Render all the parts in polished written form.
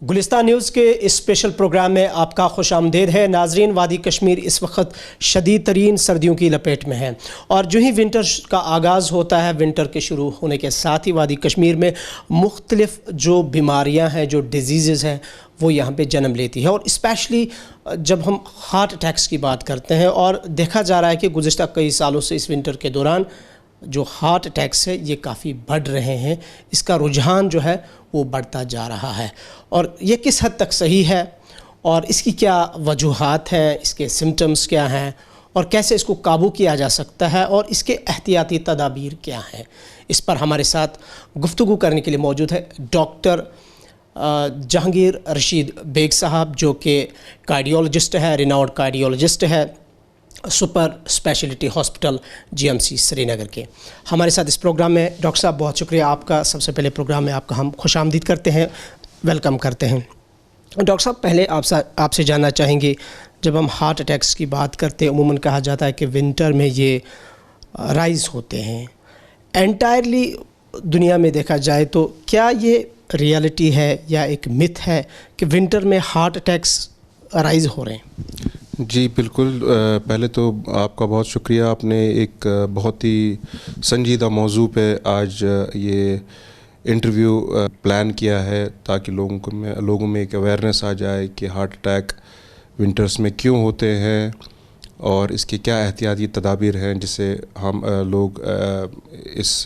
Gulistan news के इस special programme में आपका खुशामदीद है। नाजरीन, वादी कश्मीर इस वक्त शदीद तरीन सर्दियों की लपेट में है और जो ही विंटर का आगाज़ होता है, विंटर के शुरू होने के साथ ही वादी कश्मीर में मुख्तलिफ़ जो बीमारियां हैं, जो डिजीज़ हैं, वो यहाँ पे जन्म लेती है। और स्पेशली जब हम हार्ट अटैक्स की बात करते हैं, और देखा जा रहा है कि गुज़िश्ता कई सालों से इस विंटर के दौरान जो हार्ट अटैक्स है ये काफ़ी बढ़ रहे हैं। इसका रुझान जो है वो बढ़ता जा रहा है और ये किस हद तक सही है और इसकी क्या वजूहात हैं, इसके सिम्टम्स क्या हैं और कैसे इसको काबू किया जा सकता है और इसके एहतियाती तदाबीर क्या हैं, इस पर हमारे साथ गुफ्तगू करने के लिए मौजूद है डॉक्टर जहांगीर रशीद बेग साहब, जो कि कार्डियोलॉजिस्ट है, रिनाउंड कार्डियोलॉजिस्ट है, super speciality hospital GMC Srinagar के। हमारे साथ इस प्रोग्राम में डॉक्टर साहब, बहुत शुक्रिया आपका। सबसे पहले प्रोग्राम में आपका हम खुशामदीद करते हैं, वेलकम करते हैं। डॉक्टर साहब, पहले आपसे जानना चाहेंगे, जब हम हार्ट अटैक्स की बात करते हैं, उमूमन कहा जाता है कि विंटर में ये राइज़ होते हैं। एंटायरली दुनिया में देखा जाए तो क्या ये रियलिटी है या एक मिथ है कि विंटर में हार्ट अटैक्स राइज़ हो रहे हैं? जी बिल्कुल। पहले तो आपका बहुत शुक्रिया, आपने एक बहुत ही संजीदा मौजू पे आज ये इंटरव्यू प्लान किया है ताकि लोगों में एक अवेयरनेस आ जाए कि हार्ट अटैक विंटर्स में क्यों होते हैं और इसके क्या एहतियाती तदाबीर हैं जिससे हम लोग इस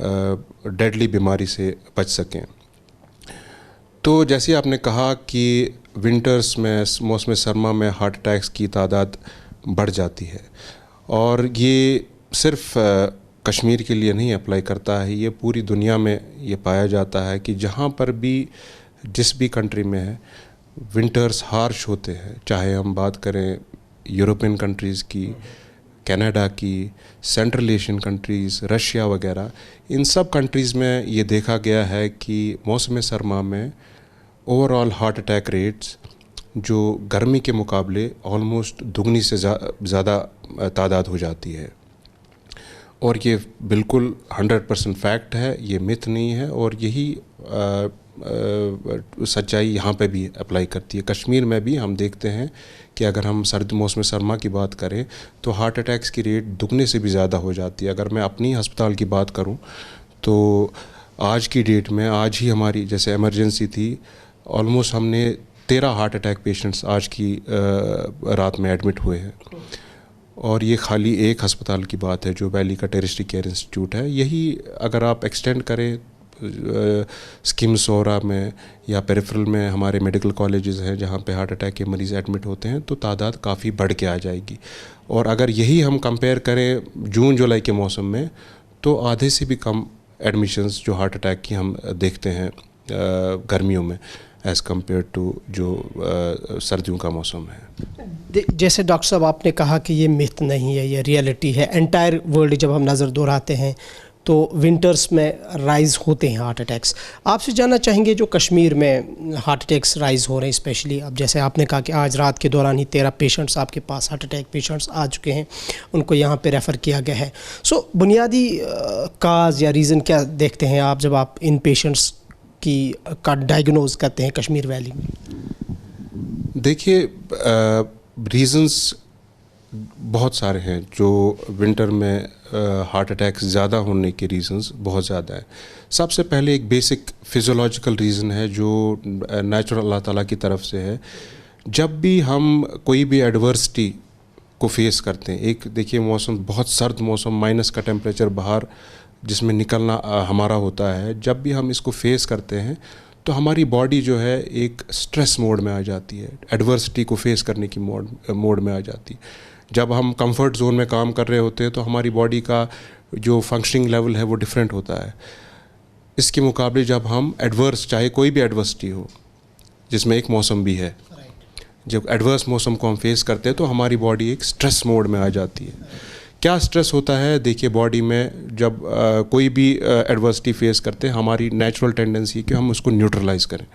डेडली बीमारी से बच सकें। तो जैसे आपने कहा कि विंटर्स में, मौसम सरमा में हार्ट अटैक्स की तादाद बढ़ जाती है और ये सिर्फ कश्मीर के लिए नहीं अप्लाई करता है, ये पूरी दुनिया में ये पाया जाता है कि जहाँ पर भी, जिस भी कंट्री में है, विंटर्स हार्श होते हैं। चाहे हम बात करें यूरोपियन कंट्रीज़ की, कनाडा की, सेंट्रल एशियन कंट्रीज़, रशिया वगैरह, इन सब कंट्रीज़ में ये देखा गया है कि मौसम सरमा में ओवरऑल हार्ट अटैक रेट्स जो गर्मी के मुकाबले ऑलमोस्ट दुगनी से ज़्यादा तादाद हो जाती है। और ये बिल्कुल 100% फैक्ट है, ये मिथ नहीं है और यही सच्चाई यहाँ पे भी अप्लाई करती है। कश्मीर में भी हम देखते हैं कि अगर हम मौसम सरमा की बात करें तो हार्ट अटैक्स की रेट दुगने से भी ज़्यादा हो जाती है। अगर मैं अपनी अस्पताल की बात करूँ तो आज की डेट में, आज ही हमारी जैसे इमरजेंसी थी, ऑलमोस्ट हमने 13 हार्ट अटैक पेशेंट्स आज की रात में एडमिट हुए हैं। और ये खाली एक अस्पताल की बात है जो वैली का टेरिस्ट्री केयर इंस्टीट्यूट है। यही अगर आप एक्सटेंड करें स्किम्सोरा में या पेरिफेरल में हमारे मेडिकल कॉलेजेस हैं जहाँ पे हार्ट अटैक के मरीज़ एडमिट होते हैं, तो तादाद काफ़ी बढ़ के आ जाएगी। और अगर यही हम कंपेयर करें जून जुलाई के मौसम में, तो आधे से भी कम एडमिशन्स जो हार्ट अटैक की हम देखते हैं गर्मियों में एज़ कम्पेयर टू जो सर्दियों का मौसम है। जैसे डॉक्टर साहब आपने कहा कि ये मिथ नहीं है, ये रियलिटी है। एंटायर वर्ल्ड जब हम नज़र दोहराते हैं तो विंटर्स में राइज़ होते हैं हार्ट अटैक्स। आपसे जानना चाहेंगे, जो कश्मीर में हार्ट अटैक्स राइज़ हो रहे हैं, स्पेशली अब जैसे आपने कहा कि आज रात के दौरान ही 13 पेशेंट्स आपके पास हार्ट अटैक पेशेंट्स आ चुके हैं, उनको यहाँ पे रेफ़र किया गया है। सो बुनियादी काज या रीज़न क्या देखते हैं आप जब आप इन पेशेंट्स का डायग्नोज करते हैं कश्मीर वैली में? देखिए, रीज़न्स बहुत सारे हैं जो विंटर में हार्ट अटैक्स ज़्यादा होने के रीज़न्स बहुत ज़्यादा हैं। सबसे पहले एक बेसिक फिज़ोलॉजिकल रीज़न है जो नेचुरल अल्लाह ताला की तरफ से है। जब भी हम कोई भी एडवर्सिटी को फेस करते हैं, एक देखिए मौसम, बहुत सर्द मौसम, माइनस का टेम्परेचर बाहर जिसमें निकलना हमारा होता है, जब भी हम इसको फेस करते हैं तो हमारी बॉडी जो है एक स्ट्रेस मोड में आ जाती है, एडवर्सिटी को फेस करने की मोड में आ जाती है। जब हम कंफर्ट जोन में काम कर रहे होते हैं तो हमारी बॉडी का जो फंक्शनिंग लेवल है वो डिफरेंट होता है। इसके मुकाबले जब हम एडवर्स, चाहे कोई भी एडवर्सिटी हो जिसमें एक मौसम भी है, जब एडवर्स मौसम को हम फेस करते हैं तो हमारी बॉडी एक स्ट्रेस मोड में आ जाती है। क्या स्ट्रेस होता है? देखिए, बॉडी में जब कोई भी एडवर्सिटी फेस करते हैं, हमारी नेचुरल टेंडेंसी है कि हम उसको न्यूट्रलाइज़ करें।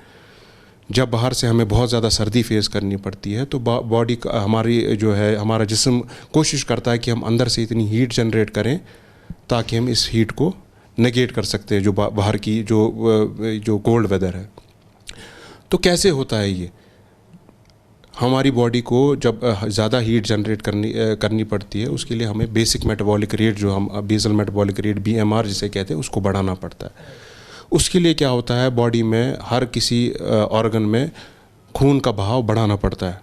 जब बाहर से हमें बहुत ज़्यादा सर्दी फेस करनी पड़ती है तो बॉडी का, हमारी जो है, हमारा जिस्म कोशिश करता है कि हम अंदर से इतनी हीट जनरेट करें ताकि हम इस हीट को नेगेट कर सकते हैं जो बाहर की जो कोल्ड वेदर है। तो कैसे होता है ये? हमारी बॉडी को जब ज़्यादा हीट जनरेट करनी पड़ती है, उसके लिए हमें बेसिक मेटाबॉलिक रेट, जो हम बेसल मेटाबॉलिक रेट BMR जिसे कहते हैं, उसको बढ़ाना पड़ता है। उसके लिए क्या होता है, बॉडी में हर किसी ऑर्गन में खून का बहाव बढ़ाना पड़ता है,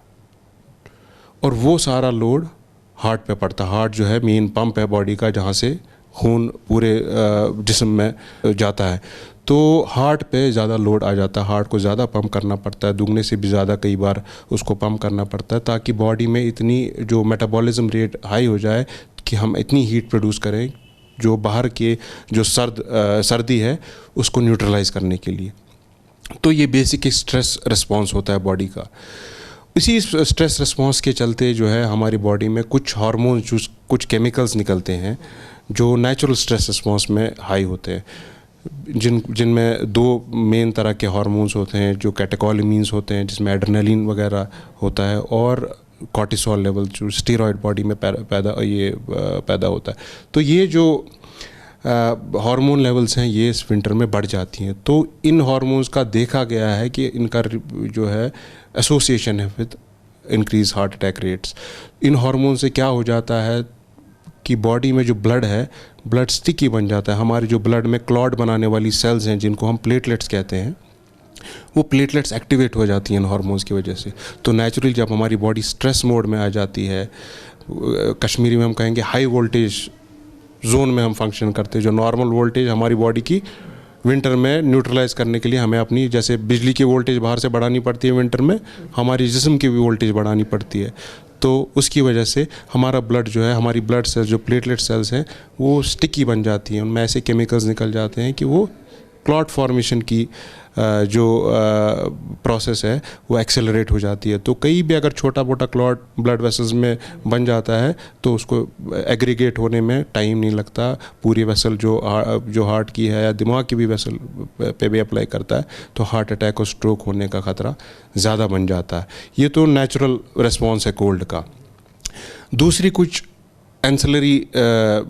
और वो सारा लोड हार्ट पे पड़ता है। हार्ट जो है मेन पंप है बॉडी का, जहाँ से खून पूरे जिस्म में जाता है। तो हार्ट पे ज़्यादा लोड आ जाता है, हार्ट को ज़्यादा पंप करना पड़ता है, दुगने से भी ज़्यादा कई बार उसको पंप करना पड़ता है, ताकि बॉडी में इतनी जो मेटाबॉलिज्म रेट हाई हो जाए कि हम इतनी हीट प्रोड्यूस करें जो बाहर के जो सर्दी है उसको न्यूट्रलाइज करने के लिए। तो ये बेसिक स्ट्रेस रिस्पॉन्स होता है बॉडी का। इसी स्ट्रेस रिस्पॉन्स के चलते जो है हमारी बॉडी में कुछ हार्मोन्स, कुछ केमिकल्स निकलते हैं जो नेचुरल स्ट्रेस रिस्पॉन्स में हाई होते हैं, जिनमें दो मेन तरह के हार्मोन्स होते हैं, जो कैटेकोलिमीन्स होते हैं जिसमें एड्रेनलिन वगैरह होता है, और कॉर्टिसोल लेवल जो स्टेरॉयड बॉडी में पैदा होता है। तो ये जो हार्मोन लेवल्स हैं ये इस विंटर में बढ़ जाती हैं। तो इन हार्मोन्स का देखा गया है कि इनका जो है एसोसिएशन है with increase heart attack rates. In hormone से क्या हो जाता है कि बॉडी में जो ब्लड है, ब्लड स्टिकी बन जाता है। हमारे जो ब्लड में क्लॉट बनाने वाली सेल्स हैं जिनको हम प्लेटलेट्स कहते हैं, वो प्लेटलेट्स एक्टिवेट हो जाती हैं इन हार्मोन्स की वजह से। तो नेचुरली जब हमारी बॉडी स्ट्रेस मोड में आ जाती है, कश्मीरी में हम कहेंगे हाई वोल्टेज जोन में हम फंक्शन करते हैं, जो नॉर्मल वोल्टेज हमारी बॉडी की विंटर में न्यूट्रलाइज करने के लिए हमें अपनी, जैसे बिजली की वोल्टेज बाहर से बढ़ानी पड़ती है विंटर में, हमारी जिस्म की भी वोल्टेज बढ़ानी पड़ती है। तो उसकी वजह से हमारा ब्लड जो है, हमारी ब्लड सेल्स जो प्लेटलेट सेल्स हैं वो स्टिकी बन जाती हैं, उनमें ऐसे केमिकल्स निकल जाते हैं कि वो क्लॉट फॉर्मेशन की जो प्रोसेस है वो एक्सेलरेट हो जाती है। तो कहीं भी अगर छोटा मोटा क्लॉट ब्लड वेसल्स में बन जाता है तो उसको एग्रीगेट होने में टाइम नहीं लगता। पूरी वेसल जो हार्ट की है या दिमाग की भी वेसल पे भी अप्लाई करता है, तो हार्ट अटैक और स्ट्रोक होने का ख़तरा ज़्यादा बन जाता है। ये तो नेचुरल रिस्पॉन्स है कोल्ड का। दूसरी कुछ एंसिलरी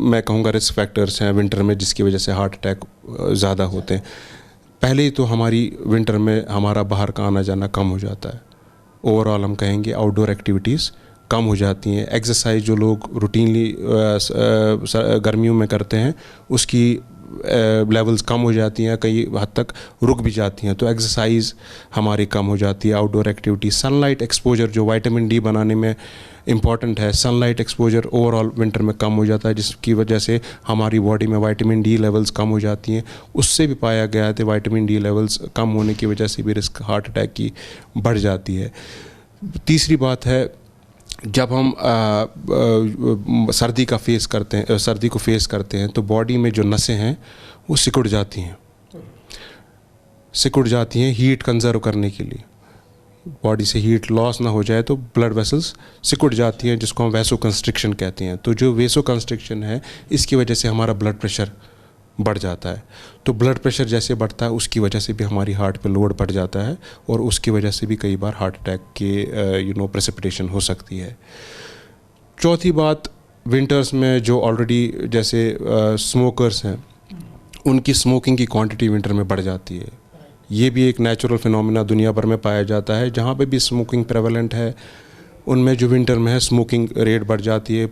मैं कहूँगा रिस्क फैक्टर्स हैं विंटर में जिसकी वजह से हार्ट अटैक ज़्यादा होते हैं। पहले तो हमारी विंटर में हमारा बाहर का आना जाना कम हो जाता है। ओवरऑल हम कहेंगे आउटडोर एक्टिविटीज़ कम हो जाती हैं। एक्सरसाइज जो लोग रूटीनली गर्मियों में करते हैं उसकी लेवल्स कम हो जाती हैं, कई हद तक रुक भी जाती हैं। तो एक्सरसाइज हमारी कम हो जाती है। आउटडोर एक्टिविटी, सनलाइट एक्सपोजर जो विटामिन डी बनाने में इम्पॉर्टेंट है, सनलाइट एक्सपोजर ओवरऑल विंटर में कम हो जाता है, जिसकी वजह से हमारी बॉडी में विटामिन डी लेवल्स कम हो जाती हैं। उससे भी पाया गया है कि विटामिन डी लेवल्स कम होने की वजह से भी रिस्क हार्ट अटैक की बढ़ जाती है। तीसरी बात है, जब हम सर्दी को फेस करते हैं तो बॉडी में जो नसें हैं वो सिकुड़ जाती हैं हीट कंजर्व करने के लिए। बॉडी से हीट लॉस ना हो जाए तो ब्लड वेसल्स सिकुड़ जाती हैं, जिसको हम वैसो कंस्ट्रिक्शन कहते हैं। तो जो वैसो कंस्ट्रिक्शन है इसकी वजह से हमारा ब्लड प्रेशर बढ़ जाता है। तो ब्लड प्रेशर जैसे बढ़ता है उसकी वजह से भी हमारी हार्ट पे लोड बढ़ जाता है, और उसकी वजह से भी कई बार हार्ट अटैक के प्रेसिपिटेशन हो सकती है। चौथी बात, विंटर्स में जो ऑलरेडी जैसे स्मोकर्स हैं उनकी स्मोकिंग की क्वांटिटी विंटर में बढ़ जाती है। ये भी एक नेचुरल फिनोमेना दुनिया भर में पाया जाता है। जहाँ पे भी स्मोकिंग प्रेवलेंट है उनमें जो विंटर में है स्मोकिंग रेट बढ़ जाती है।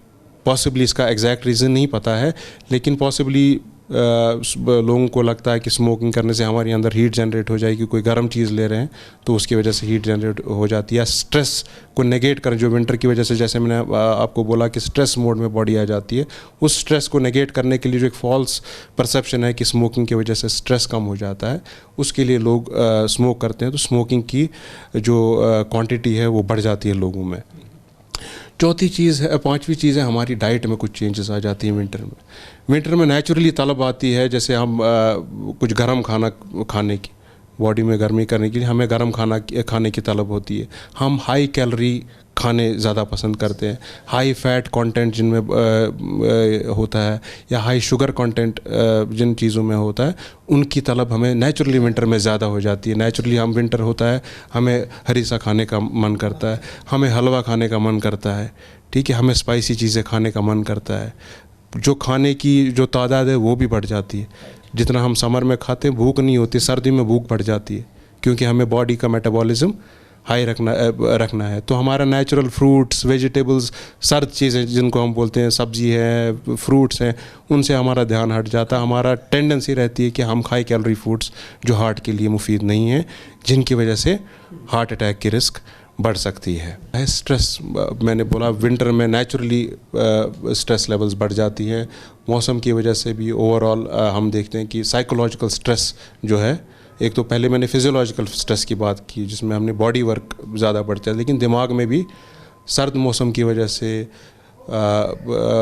पॉसिबली इसका एग्जैक्ट रीज़न नहीं पता है, लेकिन पॉसिबली लोगों को लगता है कि स्मोकिंग करने से हमारे अंदर हीट जनरेट हो जाएगी, कोई गर्म चीज़ ले रहे हैं तो उसकी वजह से हीट जनरेट हो जाती है। या स्ट्रेस को नेगेट करें, जो विंटर की वजह से, जैसे मैंने आपको बोला कि स्ट्रेस मोड में बॉडी आ जाती है, उस स्ट्रेस को नेगेट करने के लिए जो एक फॉल्स परसेप्शन है कि स्मोकिंग की वजह से स्ट्रेस कम हो जाता है, उसके लिए लोग स्मोक करते हैं। तो स्मोकिंग की जो क्वांटिटी है वो बढ़ जाती है लोगों में। पांचवी चीज़ है, हमारी डाइट में कुछ चेंजेस आ जाती हैं विंटर में नेचुरली तलब आती है, जैसे हम कुछ गर्म खाना खाने की, बॉडी में गर्मी करने के लिए हमें गर्म खाना खाने की तलब होती है। हम हाई कैलोरी खाने ज़्यादा पसंद करते हैं, हाई फैट कंटेंट जिनमें होता है या हाई शुगर कंटेंट जिन चीज़ों में होता है उनकी तलब हमें नेचुरली विंटर में ज़्यादा हो जाती है। नेचुरली हम विंटर होता है हमें हरीसा खाने का मन करता है, हमें हलवा खाने का मन करता है, ठीक है, हमें स्पाइसी चीज़ें खाने का मन करता है। जो खाने की जो तादाद है वो भी बढ़ जाती है। जितना हम समर में खाते हैं भूख नहीं होती, सर्दी में भूख बढ़ जाती है क्योंकि हमें बॉडी का मेटाबॉलिज्म हाई रखना है। तो हमारा नेचुरल फ्रूट्स, वेजिटेबल्स, सर्द चीज़ें जिनको हम बोलते हैं, सब्जी है, फ्रूट्स हैं, उनसे हमारा ध्यान हट जाता है। हमारा टेंडेंसी रहती है कि हम हाई कैलोरी फूड्स जो हार्ट के लिए मुफीद नहीं है, जिनकी वजह से हार्ट अटैक की रिस्क बढ़ सकती है। स्ट्रेस, मैंने बोला विंटर में नेचुरली स्ट्रेस लेवल्स बढ़ जाती हैं। मौसम की वजह से भी ओवरऑल हम देखते हैं कि साइकोलॉजिकल स्ट्रेस जो है, एक तो पहले मैंने फिजियोलॉजिकल स्ट्रेस की बात की जिसमें हमने बॉडी वर्क ज़्यादा बढ़ता है, लेकिन दिमाग में भी सर्द मौसम की वजह से,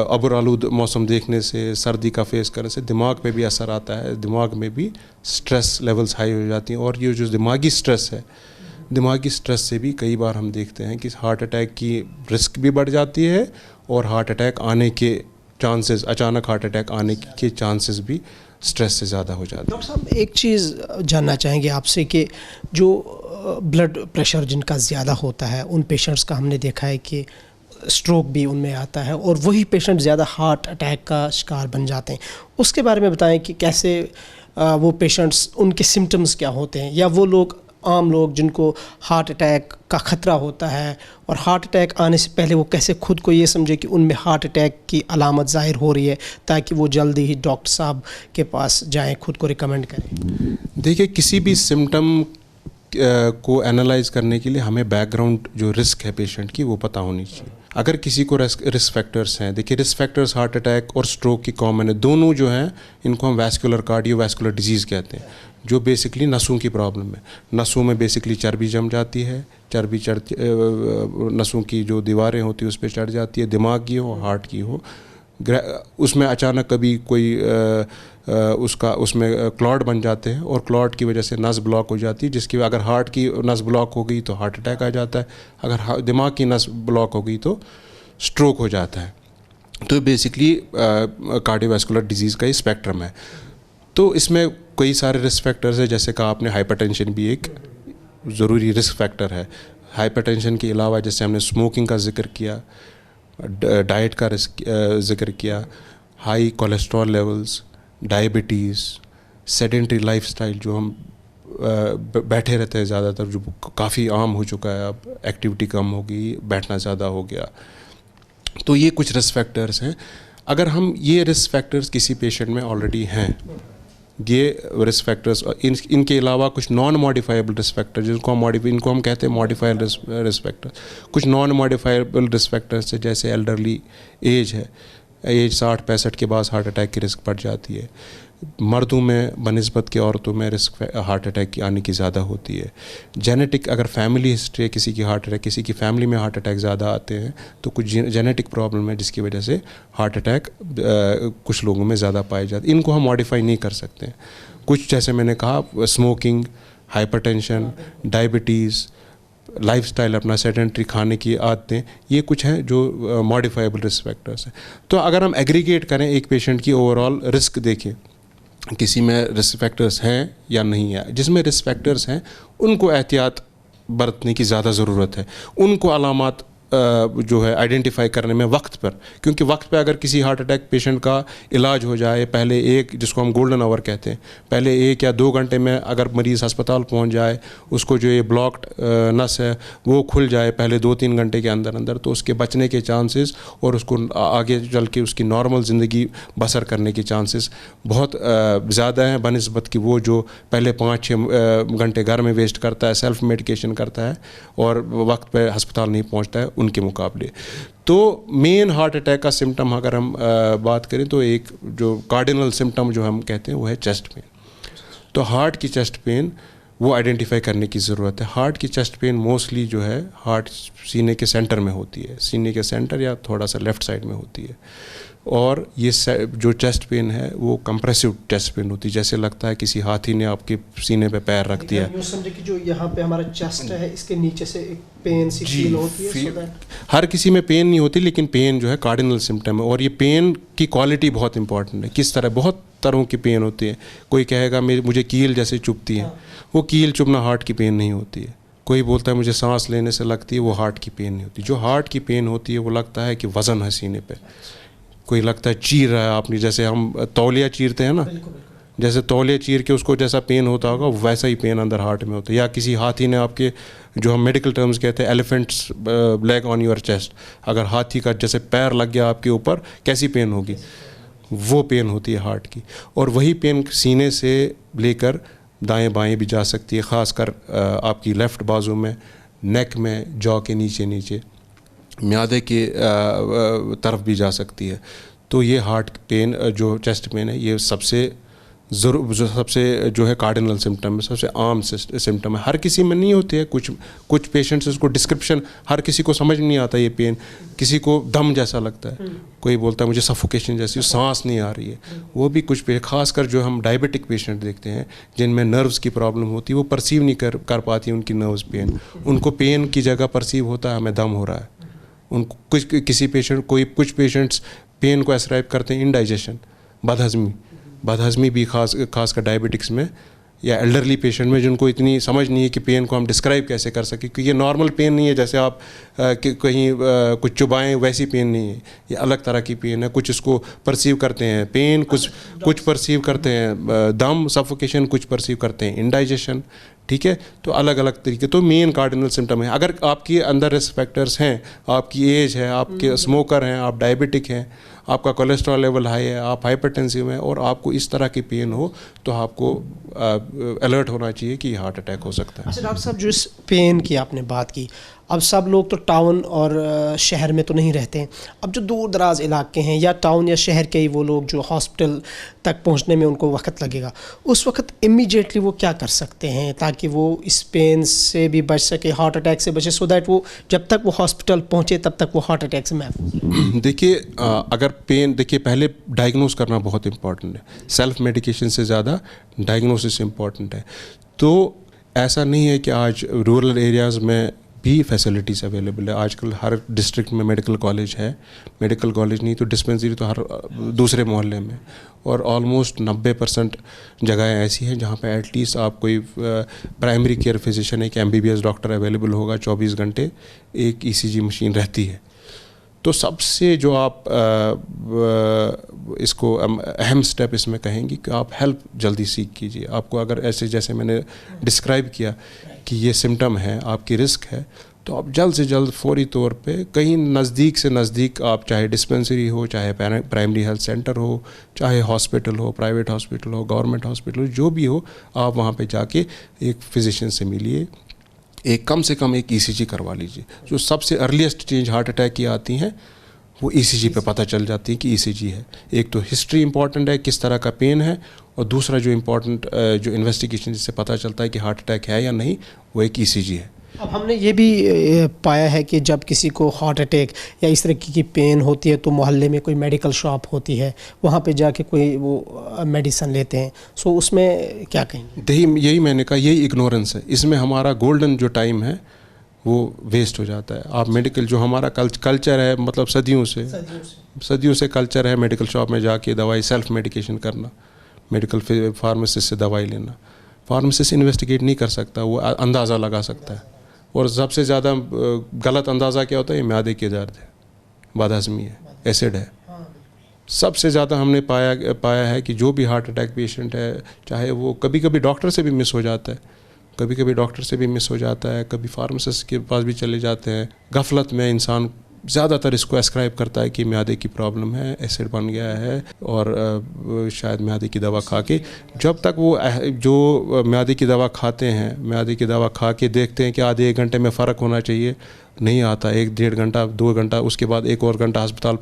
अबरालूद मौसम देखने से, सर्दी का फेस करने से दिमाग पे भी असर आता है। दिमाग में भी स्ट्रेस लेवल्स हाई हो जाती हैं, और ये जो दिमागी स्ट्रेस है, दिमागी स्ट्रेस से भी कई बार हम देखते हैं कि हार्ट अटैक की रिस्क भी बढ़ जाती है, और हार्ट अटैक आने के चांसेस, अचानक हार्ट अटैक आने के चांसेस भी स्ट्रेस से ज़्यादा हो जाता है। डॉक्टर साहब, एक चीज़ जानना चाहेंगे आपसे कि जो ब्लड प्रेशर जिनका ज़्यादा होता है, उन पेशेंट्स का हमने देखा है कि स्ट्रोक भी उनमें आता है, और वही पेशेंट ज़्यादा हार्ट अटैक का शिकार बन जाते हैं। उसके बारे में बताएं कि कैसे वो पेशेंट्स, उनके सिम्टम्स क्या होते हैं, या वो लोग, आम लोग जिनको हार्ट अटैक का ख़तरा होता है, और हार्ट अटैक आने से पहले वो कैसे खुद को ये समझे कि उनमें हार्ट अटैक की अलामत ज़ाहिर हो रही है, ताकि वो जल्दी ही डॉक्टर साहब के पास जाएं, खुद को रिकमेंड करें। देखिए, किसी भी सिम्टम को एनालाइज करने के लिए हमें बैकग्राउंड जो रिस्क है पेशेंट की, वो पता होनी चाहिए। अगर किसी को रिस्क फैक्टर्स हैं, देखिए रिस्क फैक्टर्स हार्ट अटैक और स्ट्रोक की कॉमन है। दोनों जो हैं, इनको हम वैस्कुलर कार्डियोवैस्कुलर डिजीज़ कहते हैं, जो बेसिकली नसों की प्रॉब्लम है। नसों में बेसिकली चर्बी जम जाती है, चर्बी चढ़ती, नसों की जो दीवारें होती है उस पर चढ़ जाती है, दिमाग की हो, हार्ट की हो, उसमें अचानक कभी कोई उसमें क्लॉट बन जाते हैं, और क्लॉट की वजह से नस ब्लॉक हो जाती है, जिसकी अगर हार्ट की नस ब्लॉक हो गई तो हार्ट अटैक आ जाता है, अगर दिमाग की नस ब्लॉक हो गई तो स्ट्रोक हो जाता है। तो बेसिकली कार्डियोवैस्कुलर डिजीज़ का ही स्पेक्ट्रम है। तो इसमें कई सारे रिस्क फैक्टर्स है, जैसे कहा आपने, हाइपरटेंशन भी एक ज़रूरी रिस्क फैक्टर है। हाइपरटेंशन के अलावा जैसे हमने स्मोकिंग का जिक्र किया, डाइट का जिक्र किया, high cholesterol levels, diabetes, sedentary lifestyle, जो हम बैठे रहते हैं ज़्यादातर, जो काफ़ी आम हो चुका है अब, एक्टिविटी कम हो गई, बैठना ज़्यादा हो गया। तो ये कुछ रिस्क फैक्टर्स हैं। अगर हम ये रिस्क फैक्टर्स किसी पेशेंट में ऑलरेडी हैं, ये रिस्क फैक्टर्स, इनके अलावा कुछ नॉन मॉडिफाइबल रिस्क फैक्टर, इनको हम कहते हैं मॉडिफाइड रिस्क फैक्टर। कुछ नॉन मॉडिफाइबल रिस्क फैक्टर्स है, जैसे एल्डरली एज है, एज 60-65 के बाद हार्ट अटैक की रिस्क बढ़ जाती है। मर्दों में बनिस्बत के औरतों में रिस्क हार्ट अटैक की आने की ज़्यादा होती है। जेनेटिक, अगर फैमिली हिस्ट्री है किसी की हार्ट अटैक, किसी की फैमिली में हार्ट अटैक ज़्यादा आते हैं, तो कुछ जेनेटिक प्रॉब्लम है जिसकी वजह से हार्ट अटैक कुछ लोगों में ज़्यादा पाए जाते हैं। इनको हम मॉडिफाई नहीं कर सकते हैं। कुछ, जैसे मैंने कहा, स्मोकिंग, हाइपरटेंशन, डायबिटीज़, लाइफस्टाइल, अपना सेडेंटरी खाने की आदतें, ये कुछ हैं जो मॉडिफाइबल रिस्क फैक्टर्स हैं। तो अगर हम एग्रीगेट करें, एक पेशेंट की ओवरऑल रिस्क देखें, किसी में रिस्क फैक्टर्स हैं या नहीं है, जिसमें रिस्क फैक्टर्स हैं उनको एहतियात बरतने की ज़्यादा ज़रूरत है। उनको अलामात जो है आइडेंटिफाई करने में वक्त पर, क्योंकि वक्त पे अगर किसी हार्ट अटैक पेशेंट का इलाज हो जाए, पहले एक, जिसको हम गोल्डन आवर कहते हैं, पहले 1 या 2 घंटे में अगर मरीज़ अस्पताल पहुंच जाए, उसको जो ये ब्लॉक्ड नस है वो खुल जाए पहले 2-3 घंटे के अंदर अंदर, तो उसके बचने के चांसेस और उसको आगे चल के उसकी नॉर्मल ज़िंदगी बसर करने के चांसेस बहुत ज़्यादा हैं बनिस्बत कि वो जो पहले 5-6 घंटे घर में वेस्ट करता है, सेल्फ मेडिकेशन करता है और वक्त पर अस्पताल नहीं पहुँचता है उनके मुकाबले। तो मेन हार्ट अटैक का सिम्टम अगर हम बात करें तो एक जो कार्डिनल सिम्टम जो हम कहते हैं वो है चेस्ट पेन। तो हार्ट की चेस्ट पेन वो आइडेंटिफाई करने की ज़रूरत है। हार्ट की चेस्ट पेन मोस्टली जो है हार्ट सीने के सेंटर में होती है, सीने के सेंटर या थोड़ा सा लेफ़्ट साइड में होती है, और ये जो चेस्ट पेन है वो कंप्रेसिव चेस्ट पेन होती है, जैसे लगता है किसी हाथी ने आपके सीने पे पैर रख दिया। यूँ समझे कि जो यहाँ पे हमारा चेस्ट है इसके नीचे से एक पेन सी फील होती है। हर किसी में पेन नहीं होती, लेकिन पेन जो है कार्डिनल सिम्टम है, और ये पेन की क्वालिटी बहुत इंपॉर्टेंट है। किस तरह, बहुत तरह की पेन होती है। कोई कहेगा मुझे कील जैसे चुभती है, वो कील चुभना हार्ट की पेन नहीं होती है। कोई बोलता है मुझे सांस लेने से लगती है, वो हार्ट की पेन नहीं होती। जो हार्ट की पेन होती है वो लगता है कि वज़न है सीने पे, कोई लगता है चीर रहा है आपने, जैसे हम तौलिया चीरते हैं ना, जैसे तौलिया चीर के उसको जैसा पेन होता होगा वैसा ही पेन अंदर हार्ट में होता है। या किसी हाथी ने आपके, जो हम मेडिकल टर्म्स कहते हैं elephants leg on your chest, अगर हाथी का जैसे पैर लग गया आपके ऊपर कैसी पेन होगी, वो पेन होती है हार्ट की। और वही पेन सीने से लेकर दाएं बाएं भी जा सकती है, ख़ासकर आपकी लेफ़्ट बाजू में, नेक में, जॉ के नीचे नीचे, म्यादे के तरफ भी जा सकती है। तो ये हार्ट पेन जो चेस्ट पेन है ये सबसे जो है कार्डिनल सिम्टम है, सबसे आम सिम्टम है। हर किसी में नहीं होती है, कुछ पेशेंट्स इसको डिस्क्रिप्शन हर किसी को समझ नहीं आता ये पेन। किसी को दम जैसा लगता है, कोई बोलता है मुझे सफोकेशन जैसी, सांस नहीं आ रही है। वो भी कुछ खासकर जो हम डायबिटिक पेशेंट देखते हैं जिनमें नर्व्स की प्रॉब्लम होती है, वो परसीव नहीं कर पाती उनकी नर्व्स पेन। उनको पेन की जगह परसीव होता है हमें दम हो रहा है। उनको कुछ पेशेंट्स पेन को एस्क्राइब करते हैं इंडाइजेशन, बदहज़मी भी खासकर डायबिटिक्स में या एल्डरली पेशेंट में, जिनको इतनी समझ नहीं है कि पेन को हम डिस्क्राइब कैसे कर सकें, क्योंकि ये नॉर्मल पेन नहीं है जैसे आप कहीं कुछ चुबाएं वैसी पेन नहीं है, ये अलग तरह की पेन है। कुछ इसको परसीव करते हैं पेन, कुछ परसीव करते हैं दम सफोकेशन, कुछ परसीव करते हैं इंडाइजेशन, ठीक है। तो अलग अलग तरीके, तो मेन कार्डिनल सिम्टम है। अगर आपके अंदर रिस्क फैक्टर्स हैं, आपकी एज है, आपके स्मोकर हैं, आप डायबिटिक हैं, आपका कोलेस्ट्रॉल लेवल हाई है, आप हाइपरटेंसिव हैं और आपको इस तरह की पेन हो, तो आपको अलर्ट होना चाहिए कि हार्ट अटैक हो सकता है। अच्छा डॉक्टर साहब, जो इस पेन की आपने बात की, अब सब लोग तो टाउन और शहर में तो नहीं रहते हैं। अब जो दूर दराज इलाके हैं या टाउन या शहर के ही वो लोग जो हॉस्पिटल तक पहुंचने में उनको वक्त लगेगा, उस वक्त इमीडिएटली वो क्या कर सकते हैं ताकि वो इस पेन से भी बच सके, हार्ट अटैक से बचे, सो दैट वो जब तक वो हॉस्पिटल पहुंचे तब तक वो हार्ट अटैक से महफूज? देखिए अगर पेन, देखिए पहले डायग्नोस करना बहुत इंपॉर्टेंट है। सेल्फ मेडिकेशन से ज़्यादा डायग्नोसिस इंपॉर्टेंट है। तो ऐसा नहीं है कि आज रूरल एरियाज़ में भी फैसिलिटीज़ अवेलेबल है। आजकल हर डिस्ट्रिक्ट में मेडिकल कॉलेज है, मेडिकल कॉलेज नहीं तो डिस्पेंसरी तो हर दूसरे मोहल्ले में, और ऑलमोस्ट 90% जगहें ऐसी हैं जहाँ पे एटलीस्ट आप कोई प्राइमरी केयर फिजिशियन, एक MBBS डॉक्टर अवेलेबल होगा 24 घंटे, एक ECG मशीन रहती है। तो सबसे जो आप इसको अहम स्टेप इसमें कहेंगे कि आप हेल्प जल्दी सीख कीजिए। आपको अगर ऐसे जैसे मैंने डिस्क्राइब किया कि ये सिम्टम है, आपकी रिस्क है, तो आप जल्द से जल्द फौरी तौर पे कहीं नज़दीक से नज़दीक, आप चाहे डिस्पेंसरी हो, चाहे प्राइमरी हेल्थ सेंटर हो, चाहे हॉस्पिटल हो, प्राइवेट हॉस्पिटल हो, गवर्नमेंट हॉस्पिटल हो, जो भी हो, आप वहाँ पे जाके एक फिजिशियन से मिलिए, एक कम से कम एक ECG करवा लीजिए। जो सबसे अर्लीस्ट चेंज हार्ट अटैक की आती हैं वो ECG पे पता चल जाती है कि ECG है। एक तो हिस्ट्री इंपॉर्टेंट है, किस तरह का पेन है, और दूसरा जो इम्पोर्टेंट जो इन्वेस्टिगेशन जिससे पता चलता है कि हार्ट अटैक है या नहीं, वो एक ECG है। अब हमने ये भी पाया है कि जब किसी को हार्ट अटैक या इस तरह की पेन होती है तो मोहल्ले में कोई मेडिकल शॉप होती है, वहाँ पे जाके कोई वो मेडिसिन लेते हैं। सो उसमें क्या कहेंगे? यही मैंने कहा, यही इग्नोरेंस है। इसमें हमारा गोल्डन जो टाइम है वो वेस्ट हो जाता है। आप मेडिकल जो हमारा कल्चर है, मतलब सदियों से कल्चर है मेडिकल शॉप में जाके दवाई सेल्फ मेडिकेशन करना, मेडिकल फार्मासिस्ट से दवाई लेना। फार्मासिस्ट इन्वेस्टिगेट नहीं कर सकता, वो अंदाज़ा लगा सकता है। और सबसे ज़्यादा गलत अंदाज़ा क्या होता है, म्यादे के दर्द है, बदहज़मी है, एसिड है। सबसे ज़्यादा हमने पाया है कि जो भी हार्ट अटैक पेशेंट है, चाहे वो कभी कभी डॉक्टर से भी मिस हो जाता है, कभी फार्मासिस्ट के पास भी चले जाते हैं। गफलत में इंसान ज़्यादातर इसको एस्क्राइब करता है कि म्यादे की प्रॉब्लम है, एसिड बन गया है, और शायद म्यादे की दवा खा के, जब तक वो जो म्यादे की दवा खाते हैं, म्यादे की दवा खा के देखते हैं कि आधे 1 घंटे में फ़र्क होना चाहिए, नहीं आता, 1-1.5 घंटा 2 घंटा, उसके बाद 1 और घंटा अस्पताल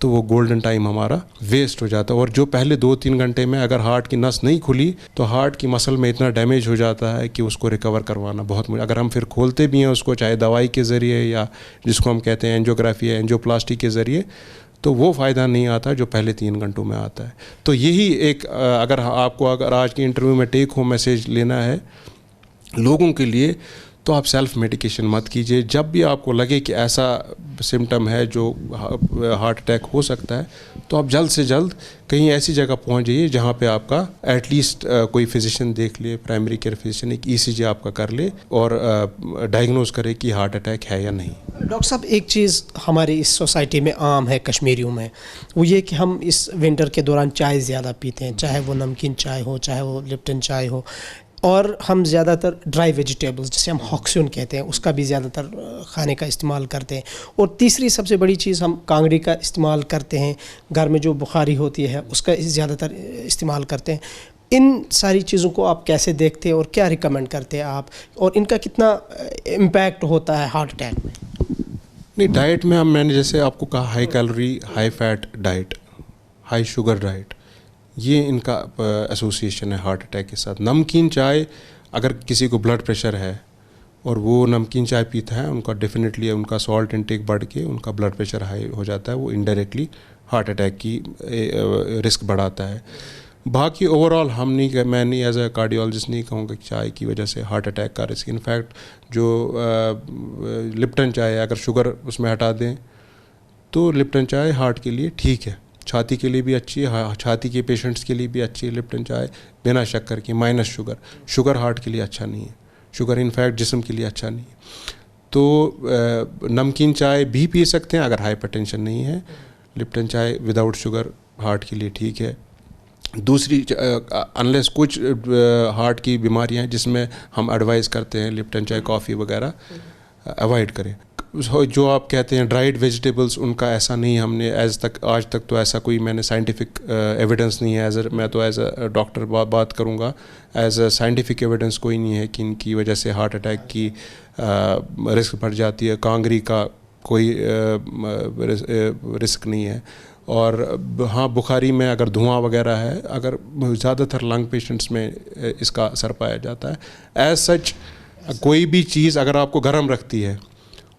तो वो गोल्डन टाइम हमारा वेस्ट हो जाता है। और जो पहले 2-3 घंटे में अगर हार्ट की नस नहीं खुली तो हार्ट की मसल में इतना डैमेज हो जाता है कि उसको रिकवर करवाना बहुत मुश्किल। अगर हम फिर खोलते भी हैं उसको, चाहे दवाई के ज़रिए या जिसको हम कहते हैं एंजियोग्राफी या एंजियोप्लास्टी के ज़रिए, तो वो फ़ायदा नहीं आता जो पहले 3 घंटों में आता है। तो यही एक, अगर आज के इंटरव्यू में टेक होम मैसेज लेना है लोगों के लिए, तो आप सेल्फ मेडिकेशन मत कीजिए। जब भी आपको लगे कि ऐसा सिम्टम है जो हार्ट अटैक हो सकता है, तो आप जल्द से जल्द कहीं ऐसी जगह पहुंच जाइए जहां पे आपका एटलीस्ट कोई फिजिशियन देख ले, प्राइमरी केयर फिजिशियन एक ECG आपका कर ले और डायग्नोज करे कि हार्ट अटैक है या नहीं। डॉक्टर साहब, एक चीज़ हमारे इस सोसाइटी में आम है कश्मीरियों में, वो ये कि हम इस विंटर के दौरान चाय ज़्यादा पीते हैं, चाहे वो नमकीन चाय हो, चाहे वो लिप्टन चाय हो, और हम ज़्यादातर ड्राई वेजिटेबल्स जिसे हम हॉक्सून कहते हैं उसका भी ज़्यादातर खाने का इस्तेमाल करते हैं। और तीसरी सबसे बड़ी चीज़ हम कांगड़ी का इस्तेमाल करते हैं, घर में जो बुखारी होती है उसका ज़्यादातर इस्तेमाल करते हैं। इन सारी चीज़ों को आप कैसे देखते हैं और क्या रिकमेंड करते हैं आप, और इनका कितना इम्पैक्ट होता है हार्ट अटैक में? नहीं, डाइट में मैंने जैसे आपको कहा high calorie high fat diet, high sugar diet, ये इनका एसोसिएशन है हार्ट अटैक के साथ। नमकीन चाय, अगर किसी को ब्लड प्रेशर है और वो नमकीन चाय पीता है, उनका डेफिनेटली उनका सॉल्ट इंटेक बढ़ के उनका ब्लड प्रेशर हाई हो जाता है, वो इनडायरेक्टली हार्ट अटैक की रिस्क बढ़ाता है। बाकी ओवरऑल मैं नहीं एज ए कार्डियोलॉजिस्ट नहीं कहूँगा कि चाय की वजह से हार्ट अटैक का रिस्क। इनफैक्ट जो लिप्टन चाय है, अगर शुगर उसमें हटा दें तो लिप्टन चाय हार्ट के लिए ठीक है, छाती के लिए भी अच्छी है, छाती के पेशेंट्स के लिए भी अच्छी है लिप्टन चाय, बिना शक्कर की, माइनस शुगर। शुगर हार्ट के लिए अच्छा नहीं है, शुगर इनफैक्ट जिस्म के लिए अच्छा नहीं है। तो नमकीन चाय भी पी सकते हैं अगर हाइपरटेंशन नहीं है। लिप्टन चाय विदाउट शुगर हार्ट के लिए ठीक है। दूसरी, अनलेस कुछ हार्ट की बीमारियां हैं जिसमें हम एडवाइस करते हैं लिप्टन चाय कॉफ़ी वगैरह अवॉइड करें। जो आप कहते हैं ड्राइड वेजिटेबल्स, उनका ऐसा नहीं, हमने आज तक तो ऐसा कोई मैंने साइंटिफिक एविडेंस नहीं है। मैं तो एज अ डॉक्टर बात करूँगा, एज अ साइंटिफिक एविडेंस कोई नहीं है कि इनकी वजह से हार्ट अटैक की रिस्क बढ़ जाती है। कांगरी का कोई रिस्क नहीं है। और हाँ, बुखारी में अगर धुआं वगैरह है, अगर ज़्यादातर लंग पेशेंट्स में इसका असर पाया जाता है। एज सच कोई भी चीज़ अगर आपको गर्म रखती है,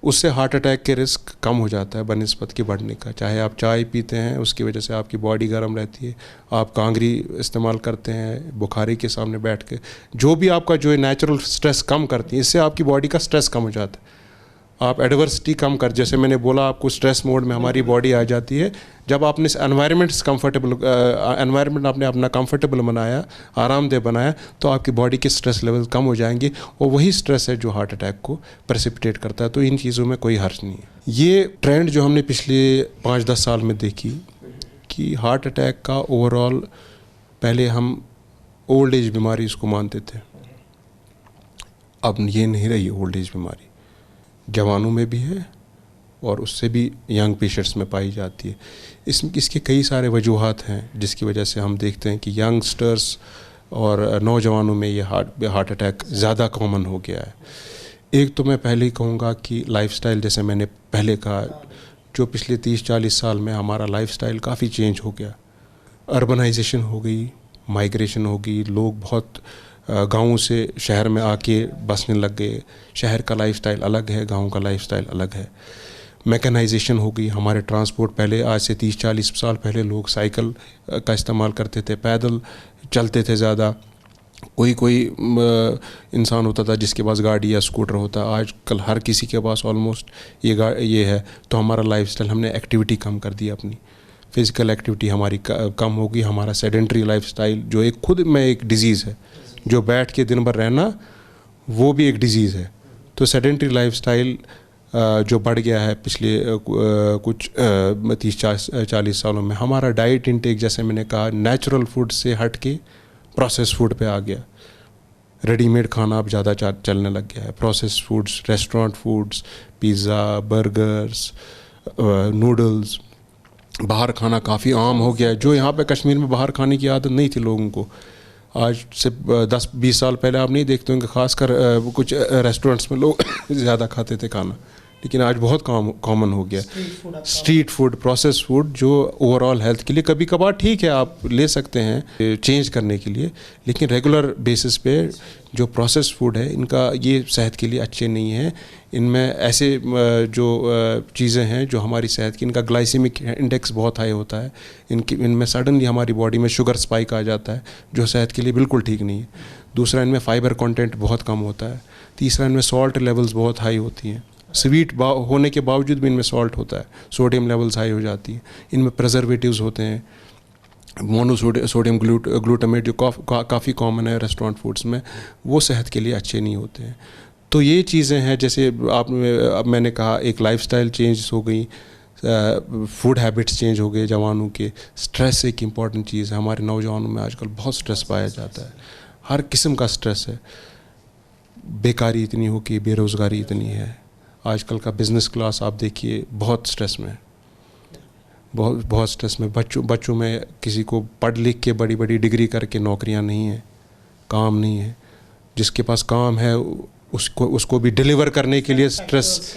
उससे हार्ट अटैक के रिस्क कम हो जाता है बनिस्बत के बढ़ने का। चाहे आप चाय पीते हैं, उसकी वजह से आपकी बॉडी गर्म रहती है, आप कांगरी इस्तेमाल करते हैं बुखारी के सामने बैठ के, जो भी आपका जो नेचुरल स्ट्रेस कम करती है, इससे आपकी बॉडी का स्ट्रेस कम हो जाता है। आप एडवर्सिटी कम कर, जैसे मैंने बोला आपको स्ट्रेस मोड में हमारी बॉडी आ जाती है। जब आपने एनवायरनमेंट आपने अपना कंफर्टेबल बनाया, आरामदेह बनाया, तो आपकी बॉडी के स्ट्रेस लेवल कम हो जाएंगे, और वही स्ट्रेस है जो हार्ट अटैक को प्रेसिपिटेट करता है। तो इन चीज़ों में कोई हर्ज नहीं है। ये ट्रेंड जो हमने पिछले 5-10 साल में देखी कि हार्ट अटैक का ओवरऑल, पहले हम ओल्ड एज बीमारी इसको मानते थे, अब ये नहीं रही ओल्ड एज बीमारी, जवानों में भी है और उससे भी यंग पेशेंट्स में पाई जाती है। इसके कई सारे वजूहात हैं जिसकी वजह से हम देखते हैं कि यंगस्टर्स और नौजवानों में ये हार्ट अटैक ज़्यादा कॉमन हो गया है। एक तो मैं पहले ही कहूँगा कि लाइफस्टाइल, जैसे मैंने पहले कहा, जो पिछले 30-40 साल में हमारा लाइफस्टाइल काफ़ी चेंज हो गया। अर्बनाइजेशन हो गई, माइग्रेशन हो गई, लोग बहुत गाँव से शहर में आके बसने लग गए। शहर का लाइफस्टाइल अलग है, गाँव का लाइफस्टाइल अलग है। मैकेनाइजेशन हो गई, हमारे ट्रांसपोर्ट, पहले आज से 30-40 साल पहले लोग साइकिल का इस्तेमाल करते थे, पैदल चलते थे ज़्यादा। कोई इंसान होता था जिसके पास गाड़ी या स्कूटर होता, आजकल हर किसी के पास ऑलमोस्ट ये है। तो हमारा लाइफस्टाइल, हमने एक्टिविटी कम कर दी, अपनी फ़िज़िकल एक्टिविटी हमारी कम हो गई। हमारा सेडेंट्री लाइफस्टाइल जो एक खुद में एक डिज़ीज़ है, जो बैठ के दिन भर रहना, वो भी एक डिज़ीज़ है। तो सेडेंट्री लाइफस्टाइल जो बढ़ गया है पिछले कुछ 30-40 सालों में। हमारा डाइट इंटेक, जैसे मैंने कहा, नेचुरल फूड से हट के प्रोसेस फूड पे आ गया। रेडीमेड खाना अब ज़्यादा चलने लग गया है। Process foods, restaurant foods, pizza, burgers, noodles, बाहर खाना काफ़ी आम हो गया है। जो यहाँ पे कश्मीर में बाहर खाने की आदत नहीं थी लोगों को, आज से 10-20 साल पहले आप नहीं देखते होंगे, ख़ासकर कुछ रेस्टोरेंट्स में लोग ज़्यादा खाते थे खाना, लेकिन आज बहुत कॉमन हो गया। स्ट्रीट फूड, प्रोसेस फूड, जो ओवरऑल हेल्थ के लिए कभी कभार ठीक है, आप ले सकते हैं चेंज करने के लिए, लेकिन रेगुलर बेसिस पे जो प्रोसेस फूड है इनका ये सेहत के लिए अच्छे नहीं है। इनमें ऐसे जो चीज़ें हैं जो हमारी सेहत की, इनका ग्लाइसेमिक इंडेक्स बहुत हाई होता है, इनमें सडनली हमारी बॉडी में शुगर स्पाइक आ जाता है जो सेहत के लिए बिल्कुल ठीक नहीं है। दूसरा, इनमें फाइबर कंटेंट बहुत कम होता है। तीसरा, इनमें सॉल्ट लेवल्स बहुत हाई होती हैं। स्वीट होने के बावजूद भी इनमें सॉल्ट होता है, सोडियम लेवल्स हाई हो जाती हैं। इनमें प्रिजर्वेटिव्स होते हैं, मोनोसोडियम ग्लूटामेट जो काफ़ी कॉमन है रेस्टोरेंट फूड्स में, वो सेहत के लिए अच्छे नहीं होते हैं। तो ये चीज़ें हैं, जैसे अब मैंने कहा एक लाइफस्टाइल चेंज हो गई, फूड हैबिट्स चेंज हो गए जवानों के। स्ट्रेस एक इम्पॉर्टेंट चीज़ है, हमारे नौजवानों में आजकल बहुत स्ट्रेस पाया जाता है, हर किस्म का स्ट्रेस है। बेकारी इतनी हो कि बेरोज़गारी इतनी है, आजकल का बिज़नेस क्लास आप देखिए बहुत स्ट्रेस में, बहुत स्ट्रेस में। बच्चों में किसी को पढ़ लिख के बड़ी बड़ी डिग्री करके नौकरियां नहीं है, काम नहीं है। जिसके पास काम है उसको भी डिलीवर करने के लिए स्ट्रेस,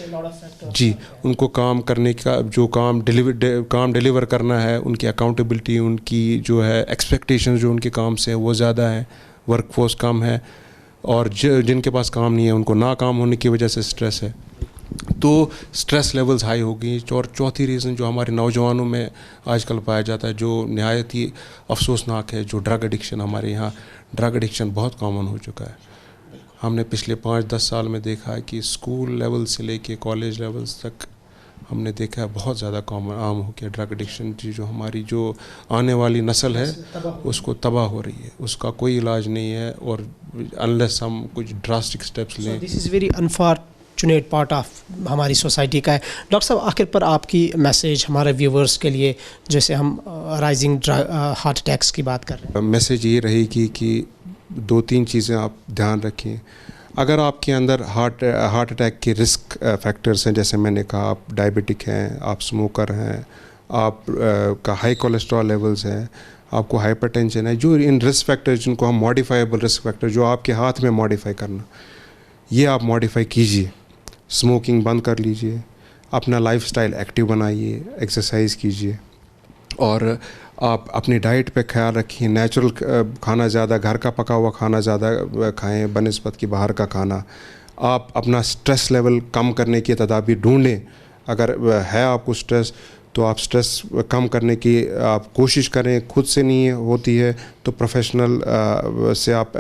जी, उनको काम करने का जो काम डिलीवर करना है, उनकी अकाउंटेबिलिटी, उनकी जो है एक्सपेक्टेशंस जो उनके काम से है वो ज़्यादा है, वर्कफोर्स कम है। और जिनके पास काम नहीं है उनको ना काम होने की वजह से स्ट्रेस है, तो स्ट्रेस लेवल्स हाई हो गई। और चौथी रीज़न जो हमारे नौजवानों में आजकल पाया जाता है, जो नहायत ही अफसोसनाक है, जो ड्रग एडिक्शन। हमारे यहाँ ड्रग एडिक्शन बहुत कॉमन हो चुका है। हमने पिछले 5-10 साल में देखा है कि स्कूल लेवल से लेके कॉलेज लेवल्स तक हमने देखा है बहुत ज़्यादा कॉमन आम हो गया ड्रग एडिक्शन। जो हमारी जो आने वाली नस्ल है उसको तबाह हो रही है, उसका कोई इलाज नहीं है, और अनलेस हम कुछ ड्रास्टिक स्टेप्स लें। This is very unfortunate part of हमारी सोसाइटी का है। डॉक्टर साहब, आखिर पर आपकी मैसेज हमारे व्यूवर्स के लिए, जैसे हम राइजिंग हार्ट अटैक्स की बात कर रहे हैं। मैसेज ये रहेगी कि 2-3 चीज़ें आप ध्यान रखें। अगर आपके अंदर हार्ट अटैक के रिस्क फैक्टर्स हैं, जैसे मैंने कहा आप डायबिटिक हैं, आप स्मोकर हैं, आप का हाई कोलेस्ट्रॉल लेवल्स हैं, आपको हाइपरटेंशन है, जो इन रिस्क फैक्टर्स जिनको हम मॉडिफाइबल रिस्क फैक्टर, जो आपके हाथ में मॉडिफाई करना, ये आप मॉडिफाई कीजिए। स्मोकिंग बंद कर लीजिए, अपना लाइफस्टाइल एक्टिव बनाइए, एक्सरसाइज कीजिए, और आप अपनी डाइट पे ख्याल रखिए। नेचुरल खाना ज़्यादा, घर का पका हुआ खाना ज़्यादा खाएं बनिस्बत की बाहर का खाना। आप अपना स्ट्रेस लेवल कम करने की तदाबीर ढूंढें। अगर है आपको स्ट्रेस, तो आप स्ट्रेस कम करने की आप कोशिश करें। खुद से नहीं होती है तो प्रोफेशनल से आप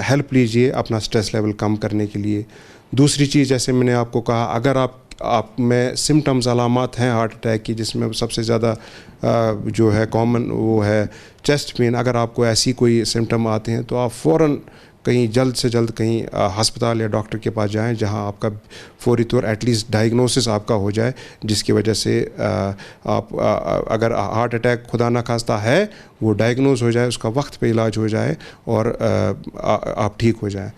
हेल्प लीजिए अपना स्ट्रेस लेवल कम करने के लिए। दूसरी चीज़, जैसे मैंने आपको कहा, अगर आप में सिम्टम्स अलामात हैं हार्ट अटैक की, जिसमें सबसे ज़्यादा जो है कॉमन वो है चेस्ट पेन। अगर आपको ऐसी कोई सिम्टम आते हैं तो आप फ़ौरन कहीं जल्द से जल्द कहीं अस्पताल या डॉक्टर के पास जाएं, जहां आपका फौरी तौर एटलीस्ट डायग्नोसिस आपका हो जाए, जिसकी वजह से आप अगर हार्ट अटैक खुदा ना खास्ता है वो डायग्नोस हो जाए, उसका वक्त पे इलाज हो जाए और आप ठीक हो जाएं।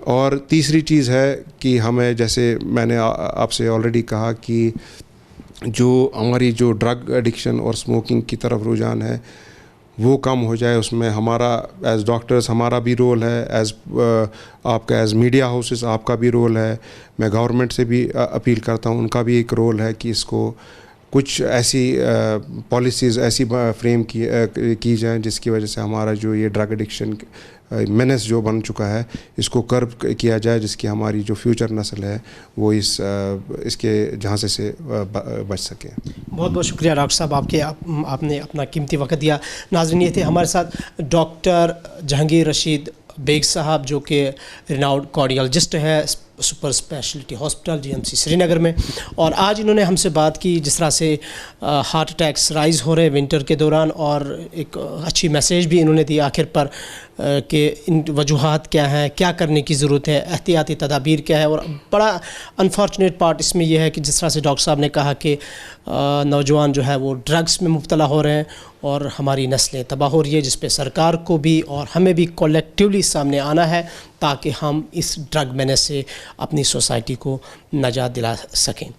और तीसरी चीज़ है कि हमें, जैसे मैंने आपसे ऑलरेडी कहा, कि जो हमारी जो ड्रग एडिक्शन और स्मोकिंग की तरफ रुझान है वो कम हो जाए। उसमें हमारा एज डॉक्टर्स हमारा भी रोल है, एज आपका एज मीडिया हाउसेस आपका भी रोल है। मैं गवर्नमेंट से भी अपील करता हूँ, उनका भी एक रोल है कि इसको कुछ ऐसी पॉलिसीज़ ऐसी फ्रेम की जाएँ जिसकी वजह से हमारा जो ये ड्रग एडिक्शन मेनेस जो बन चुका है इसको कर्ब किया जाए, जिसकी हमारी जो फ्यूचर नस्ल है वो इसके झांसे से बच सके। बहुत बहुत शुक्रिया डॉक्टर साहब, आपने अपना कीमती वक्त दिया। नाज़रीन, ये थे हमारे साथ डॉक्टर जहांगीर रशीद बेग साहब, जो कि रिनाउड कार्डियोलॉजिस्ट है super speciality hospital GMC Srinagar में। और आज इन्होंने हमसे बात की जिस तरह से हार्ट अटैक्स राइज़ हो रहे हैं विंटर के दौरान, और एक अच्छी मैसेज भी इन्होंने दी आखिर पर कि इन वजूहात क्या हैं, क्या करने की ज़रूरत है, एहतियाती तदाबीर क्या है। और बड़ा अनफॉर्चुनेट पार्ट इसमें यह है कि जिस तरह से डॉक्टर साहब ने कहा कि नौजवान जो है वो ड्रग्स में मुब्तला हो रहे हैं और हमारी नस्लें तबाह हो रही है, जिस पे सरकार को भी और हमें भी कलेक्टिवली सामने आना है ताकि हम इस ड्रग मेनेस से अपनी सोसाइटी को नजात दिला सकें।